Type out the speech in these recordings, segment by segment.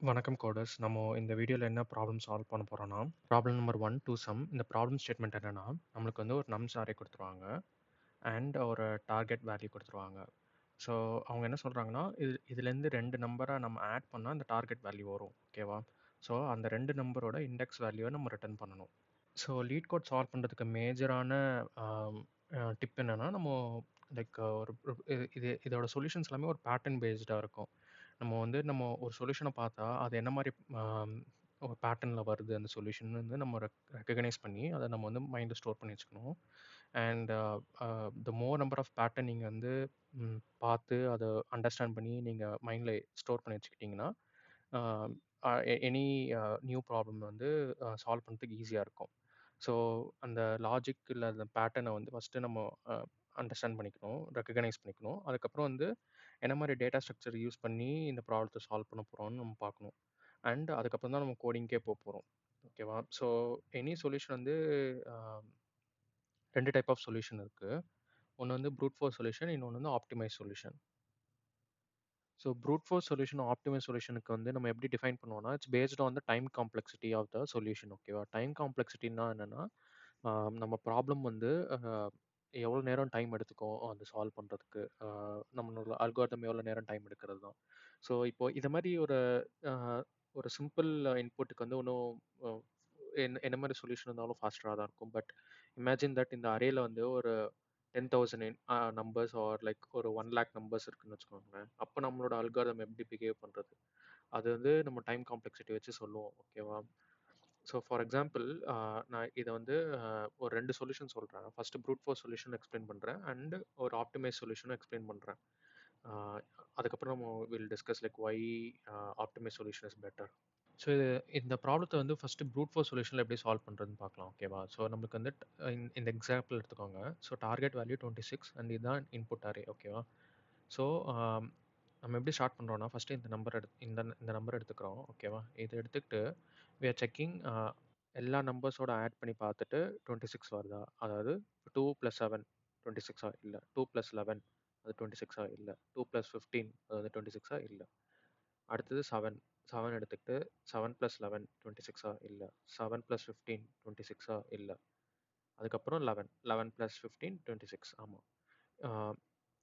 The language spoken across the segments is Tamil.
வணக்கம் கோடர்ஸ். நம்ம இந்த வீடியோல என்ன ப்ராப்ளம் சால்வ் பண்ண போறோம்னா, ப்ராப்ளம் நம்பர் 1 டூ சம். இந்த ப்ராப்ளம் ஸ்டேட்மெண்ட் என்னன்னா, நம்மளுக்கு வந்து ஒரு நம்ஸ் அரே குடுத்துருவாங்க. அண்ட் ஒரு டார்கெட் வேல்யூ குடுத்துருவாங்க. ஸோ அவங்க என்ன சொல்றாங்கன்னா, இதுலேருந்து 2 நம்பர நம்ம ஆட் பண்ணா அந்த டார்கெட் வேல்யூ வரும். ஓகேவா? ஸோ அந்த 2 நம்பரோட இண்டெக்ஸ் வேல்யூவ நம்ம ரிட்டர்ன் பண்ணணும். ஸோ லீட் கோட் சால்வ் பண்றதுக்கு மேஜரான ஆம் டிப் என்னன்னா, நம்ம லைக் ஒரு இதோட சொல்யூஷன்ஸ் எல்லாமே ஒரு பேட்டர்ன் பேஸ்டா இருக்கும். நம்ம வந்து நம்ம ஒரு சொல்யூஷன பார்த்தா, அது என்ன மாரி ஆம் ஒரு பேட்டர்ன்ல வருது அந்த சொல்யூஷன் வந்து நம்ம ரெகக்னைஸ் பண்ணி, அத நம்ம வந்து மைண்ட்ல ஸ்டோர் பண்ணி வச்சுக்கணும். And the more number of pattern நீங்க வந்து பார்த்து அத அண்டர்ஸ்டாண்ட் பண்ணி நீங்க மைண்ட்ல ஸ்டோர் பண்ணி வச்சுக்கிட்டீங்கன்னா, ஆ எனி நியூ ப்ராப்ளம் வந்து சால்வ் பண்றதுக்கு ஈஸியா இருக்கும். ஸோ அந்த லாஜிக் இல்ல அந்த பேட்டர்ன வந்து ஃபர்ஸ்ட்டு நம்ம அண்டர்ஸ்டாண்ட் பண்ணிக்கணும், ரெகக்னைஸ் பண்ணிக்கணும். அதுக்கப்புறம் வந்து என்ன மாரி டேட்டா ஸ்ட்ரக்சர் யூஸ் பண்ணி இந்த ப்ராப்ளத்த சால்வ் பண்ண போறோம்னு நம்ம பார்க்கணும். அண்ட் அதுக்கப்புறம் தான் நம்ம கோடிங்க்கே போறோம். ஓகேவா? ஸோ எனி சொல்யூஷன் வந்து அ 2 டைப் ஆஃப் சொல்யூஷன் இருக்கு. ஒண்ணு வந்து ப்ரூட் ஃபோர்ஸ் சொல்யூஷன், இன்னொன்னு வந்து optimise solution. So brute force solution, optimise சொல்யூஷனுக்கு வந்து நம்ம எப்படி டிஃபைன் பண்ணுவோம்னா, it's based on the time complexity of the solution. ஓகேவா? டைம் காம்ப்ளெக்சிட்டின்னா என்னன்னா, நம்ம ப்ராப்ளம் வந்து எவ்வளோ நேரம் டைம் எடுத்துக்கும் அது சால்வ் பண்ணுறதுக்கு. நம்மளோட அல்காரிதம் எவ்வளோ நேரம் டைம் எடுக்கிறது தான். ஸோ இப்போ இத மாரி அ ஒரு சிம்பிள் இன்புட்டுக்கு வந்து இன்னும் அ என்ன மாரி சொல்யூஷன் இருந்தாலும் ஃபாஸ்டரா தான் இருக்கும். பட் இமேஜின் தட் இந்த அரேல வந்து ஒரு 10,000 நம்பர்ஸ் ஆர் லைக் ஒரு 1,00,000 நம்பர்ஸ் இருக்குன்னு வச்சுக்கோங்களேன். அப்ப நம்மளோட அல்காரிதம் எப்படி பிஹேவ் பண்றது? அது வந்து நம்ம டைம் காம்ப்ளெக்சிட்டி வச்சு சொல்லுவோம். ஓகேவா? ஸோ ஃபார் எக்ஸாம்பிள் நான் இத வந்து ஒரு 2 சொல்யூஷன் சொல்றேன். First fruit force solution explain பண்றேன். அண்ட் ஒரு ஆப்டிமைஸ் சொல்யூஷனும் எக்ஸ்பிளைன் பண்றேன். ஆ அதுக்கப்புறம் நம்ம will discuss like why optimise solution is better. So இந்த ப்ராப்ளத்த வந்து ஃபர்ஸ்ட்டு ப்ரூட் ஃபோர்ஸ் சொல்யூஷன்ல எப்படி சால்வ் பண்றதுன்னு பார்க்கலாம். ஓகேவா? ஸோ நம்மளுக்கு வந்து இந்த எக்ஸாம்பிள் எடுத்துக்கோங்க. ஸோ டார்கெட் வேல்யூ 26 அண்ட் இதுதான் இன்புட் அரே. ஓகேவா? ஸோ நம்ம எப்படி ஸ்டார்ட் பண்றோம்னா, ஃபர்ஸ்ட்டு இந்த நம்பர் இந்த நம்பர் எடுத்துக்கிறோம். ஓகேவா? இத எடுத்துக்கிட்டு வி ஆர் செக்கிங் எல்லா நம்பர்ஸோட ஆட் பண்ணி பார்த்துட்டு 26 வருதா? அதாவது 2 + 7 26ஆ? இல்ல. 2 + 11 அது 26ஆ? இல்ல. 2 + 15 அது வந்து 26ஆ? இல்ல. அடுத்தது 7 7 எடுத்துக்கிட்டு 7 + 11 26ஆ? இல்ல. 7 + 15 26ஆ? இல்ல. அதுக்கப்புறம் 11 11 + 15 26 ஆமா. ஆ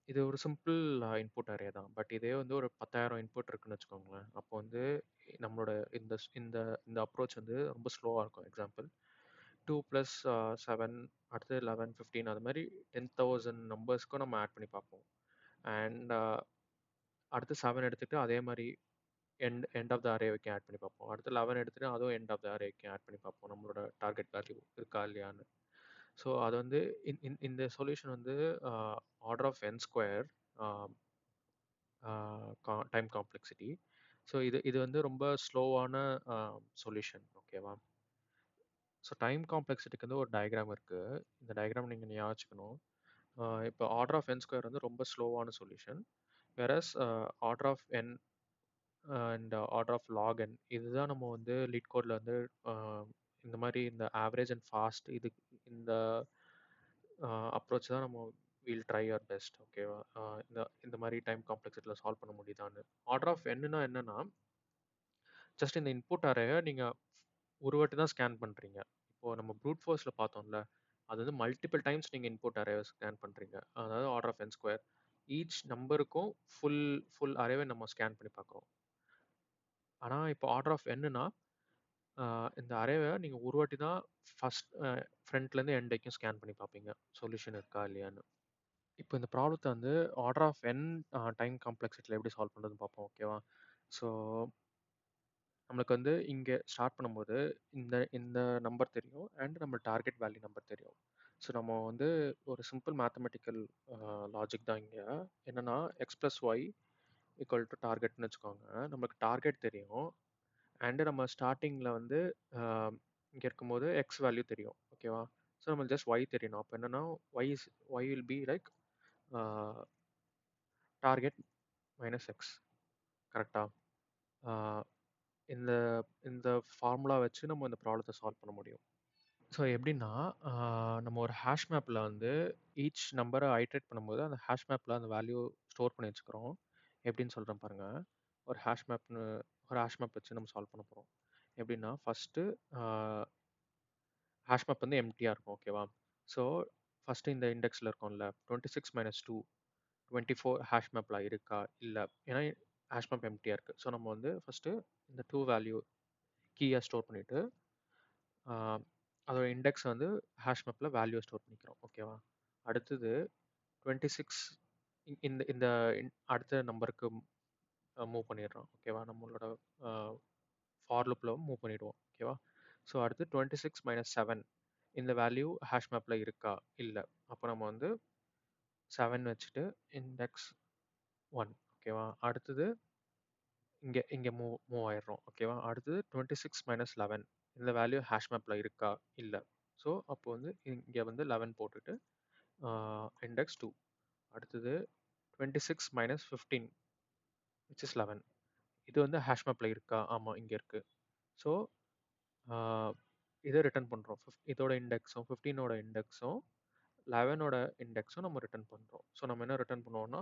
இது ஒரு சிம்பிள் இன்புட் அரே தான். பட் இதே வந்து ஒரு 10,000 இன்புட் இருக்குன்னு வச்சுக்கோங்களேன். அப்போ வந்து நம்மளோட இந்த இந்த இந்த அப்ரோச் வந்து ரொம்ப ஸ்லோவா இருக்கும். எக்ஸாம்பிள் 2 + 7 அடுத்து 11, 15 அது மாரி 10,000 நம்பர்ஸ்க்கும் நம்ம ஆட் பண்ணி பார்ப்போம். அண்ட் அடுத்து 7 எடுத்துட்டு அதே மாரி எண்ட் ஆஃப் த அரே வரைக்கும் ஆட் பண்ணி பார்ப்போம். அடுத்து 11 எடுத்துட்டு அதுவும் எண்ட் ஆஃப் த அரே வரைக்கும் ஆட் பண்ணி பார்ப்போம். நம்மளோட டார்கெட் வேல்யூ இருக்கா இல்லையான்னு. ஸோ அது வந்து இந்த சொல்யூஷன் வந்து order of n square time complexity. So இது வந்து ரொம்ப ஸ்லோவான சொல்யூஷன். ஓகேவா? ஸோ டைம் காம்ப்ளெக்சிட்டிக்கு வந்து ஒரு டயகிராம் இருக்கு. இந்த டயகிராம் நீங்க ஞாபகம் வச்சுக்கணும். இப்போ ஆர்டர் ஆஃப் n ஸ்கொயர் வந்து ரொம்ப ஸ்லோவான solution. Versus order of n and order of log n இதுதான் நம்ம வந்து லீட் கோட்ல வந்து அ இந்த மாரி இந்த ஆவரேஜ் அண்ட் ஃபாஸ்ட் இந்த அப்ரோச் தான் நம்ம வில் ட்ரை அவர் பெஸ்ட். ஓகேவா? இந்த இந்த மாரி டைம் காம்ப்ளெக்சிட்டில சால்வ் பண்ண முடியுதான்னு. ஆர்டர் ஆஃப் nனா என்னன்னா, ஜஸ்ட் இந்த இன்புட் அரேய நீங்க ஒரு வாட்டி தான் ஸ்கேன் பண்றீங்க. இப்போ நம்ம ப்ரூட் ஃபோர்ஸ்ல பார்த்தோம்ல, அது வந்து மல்டிபிள் டைம்ஸ் நீங்க இன்புட் அரேவ ஸ்கேன் பண்றீங்க. அதாவது order of n square. Each நம்பருக்கும் ஃபுல் ஃபுல் அரேவ நம்ம ஸ்கேன் பண்ணி பார்க்குறோம். ஆனா இப்போ ஆர்டர் ஆஃப் nனா, அ இந்த அரேவ நீங்க ஒரு வாட்டி தான் ஃபர்ஸ்ட் ஃப்ரண்ட்லேருந்து எண்ட் வரைக்கும் ஸ்கேன் பண்ணி பார்ப்பீங்க. சொல்யூஷன் இருக்கா இல்லையான்னு. இப்போ இந்த ப்ராப்ளத்த வந்து ஆர்டர் ஆஃப் n டைம் காம்ப்ளெக்சிட்டில எப்படி சால்வ் பண்றதுன்னு பார்ப்போம். ஓகேவா? ஸோ நம்மளுக்கு வந்து இங்க ஸ்டார்ட் பண்ணும்போது இந்த இந்த நம்பர் தெரியும். அண்ட் நம்ம டார்கெட் வேல்யூ நம்பர் தெரியும். ஸோ நம்ம வந்து ஒரு சிம்பிள் மேத்தமெட்டிக்கல் லாஜிக் தான் இங்க. என்னன்னா x plus y equal to டார்கெட்னு வச்சுக்கோங்க. நமக்கு டார்கெட் தெரியும். அண்ட் நம்ம ஸ்டார்ட்டிங்ல வந்து ஆஹ், இங்க இருக்கும்போது எக்ஸ் வேல்யூ தெரியும். ஓகேவா? ஸோ நம்ம ஜஸ்ட் ஒய் தெரியணும். அப்போ என்னன்னா Y will be like target minus X. கரெக்டா? இந்த இந்த ஃபார்முலா வச்சு நம்ம இந்த ப்ராப்ளத்தை சால்வ் பண்ண முடியும். ஸோ எப்படின்னா, நம்ம ஒரு ஹாஷ் மேப்ல வந்து ஈச் நம்பர ஐட்ரேட் பண்ணும்போது, அந்த ஹாஷ் மேப்ல அந்த வேல்யூ ஸ்டோர் பண்ணி வச்சுக்கிறோம். எப்படின்னு சொல்றேன் பாருங்க. ஒரு ஹாஷ் மேப்னு ஒரு ஹாஷ் மேப் வச்சு நம்ம சால்வ் பண்ண போகிறோம். எப்படின்னா ஃபஸ்ட்டு ஹாஷ் மேப் வந்து எம்டியாக இருக்கும். ஓகேவா? ஸோ ஃபஸ்ட்டு இந்த இண்டெக்ஸில் இருக்கும்ல 26 மைனஸ் 2 24 ஹாஷ் மேப்பில் இருக்கா இல்லை, ஏன்னா ஹாஷ் மேப் எம்டியாக இருக்குது. ஸோ நம்ம வந்து ஃபஸ்ட்டு இந்த 2 வேல்யூ கீயை ஸ்டோர் பண்ணிவிட்டு அதோட இண்டெக்ஸ் வந்து ஹாஷ் மேப்பில் வேல்யூ ஸ்டோர் பண்ணிக்கிறோம். ஓகேவா? அடுத்தது 26 இந்த இந்த அடுத்த நம்பருக்கு மூவ் பண்ணிடுறோம். ஓகேவா? நம்மளோட ஃபார் லூப்பில் மூவ் பண்ணிவிடுவோம். ஓகேவா? ஸோ அடுத்து 26 மைனஸ் 7 இந்த வேல்யூ ஹாஷ் மேப்பில் இருக்கா இல்லை, அப்போ நம்ம வந்து 7 வச்சுட்டு இண்டெக்ஸ் 1. ஓகேவா? அடுத்தது இங்கே இங்கே மூவ் மூவ் ஆயிடுறோம். ஓகேவா? அடுத்தது 26 மைனஸ் 11 இந்த வேல்யூ ஹேஷ் மேப்பில் இருக்கா இல்லை, ஸோ அப்போ வந்து இங்கே வந்து 11 போட்டுட்டு இண்டெக்ஸ் 2. அடுத்தது 26 மைனஸ் 15 விச் இஸ் 11 இது வந்து ஹேஷ் மேப்பில் இருக்கா, ஆமாம் இங்கே இருக்குது. ஸோ இதை ரிட்டர்ன் பண்ணுறோம். இதோட இண்டெக்ஸும் 15ஓட இண்டெக்ஸும் 11ஓட இண்டெக்ஸும் நம்ம ரிட்டர்ன் பண்ணுறோம். ஸோ நம்ம என்ன ரிட்டர்ன் பண்ணுவோம்னா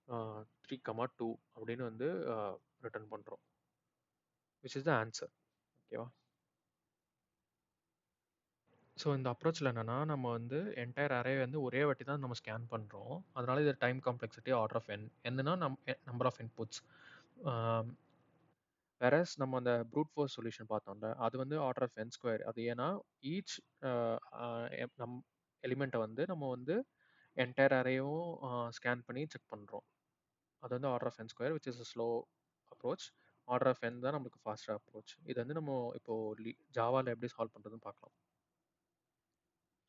3, 2 அப்படின்னு வந்து ரிட்டர்ன் பண்ணுறோம், விச் இஸ் த ஆன்சர். ஓகேவா? ஸோ இந்த அப்ரோச்சில் என்னென்னா நம்ம வந்து என்டையர் அரே வந்து ஒரே வாட்டி தான் நம்ம ஸ்கேன் பண்ணுறோம். அதனால இது டைம் காம்ப்ளெக்சிட்டி ஆர்டர் ஆஃப் என் என்னன்னா நம்பர் ஆஃப் இன்புட்ஸ். வேறஸ் நம்ம அந்த ப்ரூட் ஃபோர்ஸ் சொல்யூஷன் பார்த்தோம்ல, அது வந்து ஆர்டர் ஆஃப் என் ஸ்கொயர். அது ஏன்னா ஈச் நம் எலிமெண்ட்டை வந்து நம்ம வந்து என்டையர் அரேயும் ஸ்கேன் பண்ணி செக் பண்ணுறோம். அது வந்து order of n square which is slow approach. Order of n தான் நம்மளுக்கு ஃபாஸ்டர் அப்ரோச். இது வந்து நம்ம இப்போது ஜாவாவில் எப்படி சால்வ் பண்ணுறதுன்னு பார்க்கலாம்.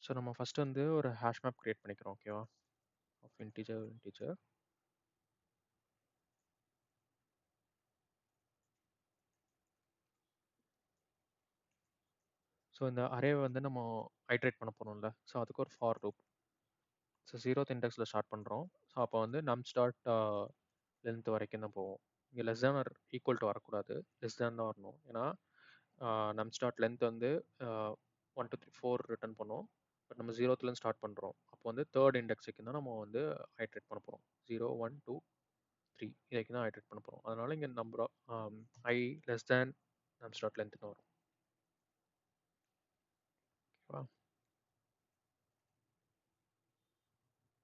ஸோ நம்ம ஃபஸ்ட்டு வந்து ஒரு ஹேஷ் மேப் க்ரியேட் பண்ணிக்கிறோம். ஓகேவா? Of integer. ஸோ இந்த அரேவை வந்து நம்ம ஐட்ரேட் பண்ண போகிறோம்ல, ஸோ அதுக்கு ஒரு ஃபார் லூப். ஸோ 0th இண்டெக்ஸில் ஸ்டார்ட் பண்ணுறோம். ஸோ அப்போ வந்து நம்ஸ் டாட் லென்த் வரைக்கும் தான் போவோம். இங்கே less than or equal to வரக்கூடாது, லெஸ் தேன் தான் வரணும். ஏன்னா நம்ஸ் டாட் லென்த் வந்து 1 2 3 4 ரிட்டர்ன் பண்ணோம். பட் நம்ம 0th ஸ்டார்ட் பண்ணுறோம். அப்போ வந்து தேர்ட் இண்டெக்ஸுக்கு தான் நம்ம வந்து ஐட்ரேட் பண்ண போகிறோம். 0 1 2 3 இதுக்கு தான் ஐட்ரேட் பண்ண போகிறோம். அதனால இங்கே நம்பர் ஐ லெஸ் தேன் நம்ஸ் டாட் லென்த்னு வரும். ஓகேவா?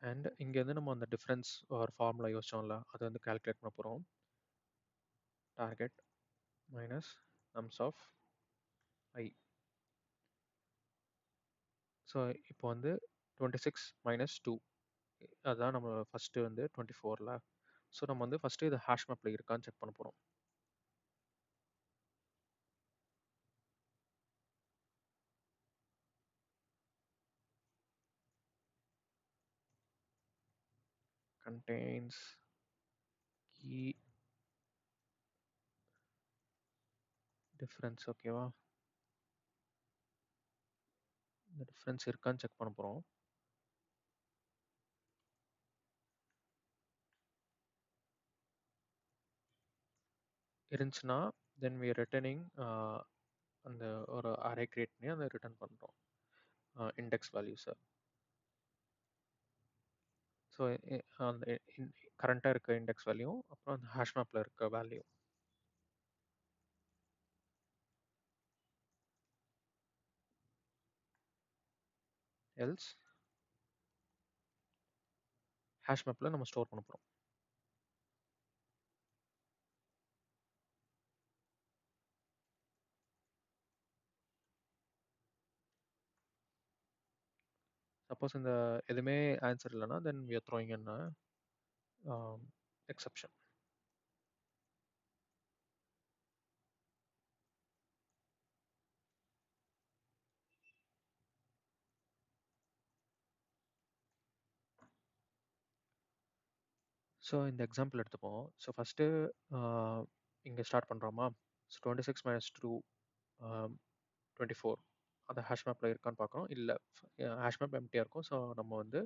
அண்ட் இங்கேருந்து நம்ம அந்த டிஃப்ரென்ஸ் ஒரு ஃபார்முலா யோசிச்சோம்ல, அதை வந்து கால்குலேட் பண்ண போகிறோம். Target minus nums of I. So இப்போ வந்து 26 மைனஸ் 2 அதுதான் நம்ம ஃபஸ்ட்டு வந்து 24ல். ஸோ நம்ம வந்து ஃபஸ்ட்டு இது ஹேஷ் மேப்பில் இருக்கான்னு செக் பண்ண போகிறோம். contains key difference. ஓகேவா? இந்த டிஃப்ரென்ஸ் இருக்கான்னு செக் பண்ண போகிறோம். இருந்துச்சுன்னா தென் we are returning அந்த ஒரு அரே கிரியேட் பண்ணி அதை ரிட்டர்ன் பண்ணுறோம் இண்டெக்ஸ் வேல்யூஸை. ஸோ அந்த கரண்ட்டாக இருக்க இண்டெக்ஸ் வேல்யூ, அப்புறம் அந்த ஹேஷ் மேப்பில் இருக்க வேல்யூ. எல்ஸ் ஹேஷ் மேப்பில் நம்ம ஸ்டோர் பண்ண போகிறோம். சப்போஸ் இந்த எதுவுமே ஆன்சர் இல்லைன்னா தென் we are throwing in exception. So இந்த எக்ஸாம்பிள் எடுத்துப்போம். ஸோ ஃபஸ்ட்டு இங்கே ஸ்டார்ட் பண்ணுறோமா? ஸோ 26 மைனஸ் 2 24 அந்த ஹேஷ் மேப்பில் இருக்கான்னு பார்க்குறோம். இல்லை, ஹேஷ் மேப் எம்டியாக இருக்கும். ஸோ நம்ம வந்து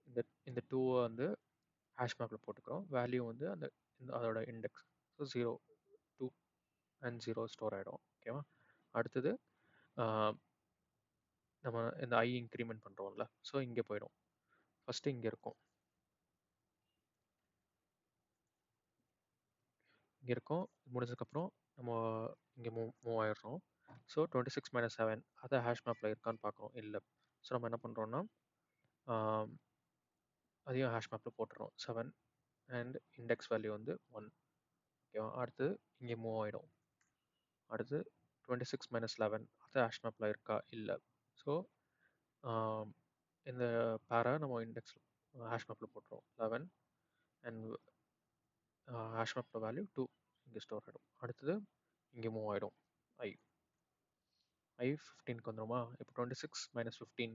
இந்த இந்த 2 வந்து ஹேஷ் மேப்பில் போட்டுக்கிறோம். வேல்யூ வந்து அந்த அதோட இண்டெக்ஸ். ஸோ 0 2 அண்ட் 0 ஸ்டோர் ஆகிடும். ஓகேவா? அடுத்தது நம்ம இந்த ஐ இன்க்ரிமெண்ட் பண்ணுறோம்ல, ஸோ இங்கே போயிடும். ஃபஸ்ட்டு இங்கே இருக்கும். இங்கே இருக்கும். முடிஞ்சதுக்கப்புறம் நம்ம இங்கே மூவ் ஆயிடுறோம். ஸோ 26 மைனஸ் 7 அதை ஹேஷ் மேப்பில் இருக்கான்னு பார்க்குறோம், இல்லை. ஸோ நம்ம என்ன பண்ணுறோன்னா அதையும் ஹேஷ் மேப்பில் போட்டுறோம் 7 அண்ட் இண்டெக்ஸ் வேல்யூ வந்து 1. ஓகேவா? அடுத்து இங்கே மூவ் ஆகிடும். அடுத்து 26 மைனஸ் 11 அது ஹேஷ் மேப்பில் இருக்கா, இல்லை. ஸோ இந்த பேரை நம்ம இண்டெக்ஸ் ஹேஷ் மேப்பில் போட்டுருவோம் 11 அண்ட் ஹேஷ் மேப்பில் வேல்யூ 2 இங்கே ஸ்டோர் ஆகிடும். அடுத்தது இங்கே மூவ் ஆகிடும். ஐ 15க்கு வந்துடுமா? இப்போ 26 மைனஸ் 15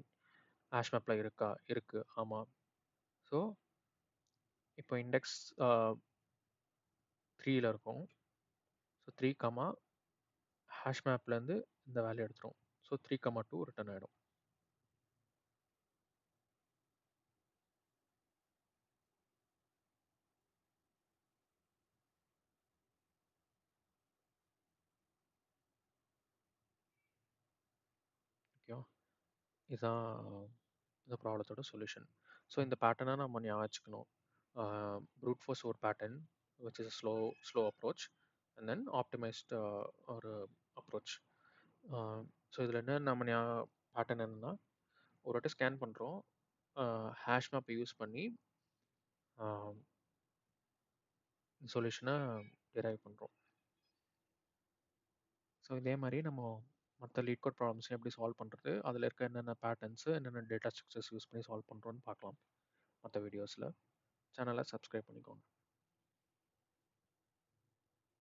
ஹேஷ் மேப்பில் இருக்கா, இருக்குது, ஆமாம். ஸோ இப்போ இண்டெக்ஸ் 3ல் இருக்கும். ஸோ 3 கமா ஹேஷ் மேப்லேருந்து இந்த வேல்யூ எடுத்துரும். ஸோ 3,2 ரிட்டர்ன் ஆகிடும். ஓகேவா? இதுதான் இந்த ப்ராப்ளத்தோட சொல்யூஷன். ஸோ இந்த பேட்டர்னை நம்ம ஞாபகம் வச்சுக்கணும். ப்ரூட் ஃபோர்ஸ் ஒரு pattern which is slow approach and then optimised ஒரு அப்ரோச். ஸோ இதில் என்ன நம்ம பேட்டர்ன் என்னன்னா, ஒரு வாட்டி ஸ்கேன் பண்ணுறோம், ஹேஷ் மேப்பை யூஸ் பண்ணி சொல்யூஷனை டிரைவ் பண்ணுறோம். ஸோ இதே மாதிரி நம்ம மற்ற லீட் கோட் ப்ராப்ளம்ஸையும் எப்படி சால்வ் பண்ணுறது, அதில் இருக்க என்னென்ன பேட்டர்ன்ஸு, என்னென்ன டேட்டா ஸ்ட்ரக்சர்ஸ் யூஸ் பண்ணி சால்வ் பண்ணுறோன்னு பார்க்கலாம் மற்ற வீடியோஸில். சேனலை சப்ஸ்கிரைப் பண்ணிக்கோங்க.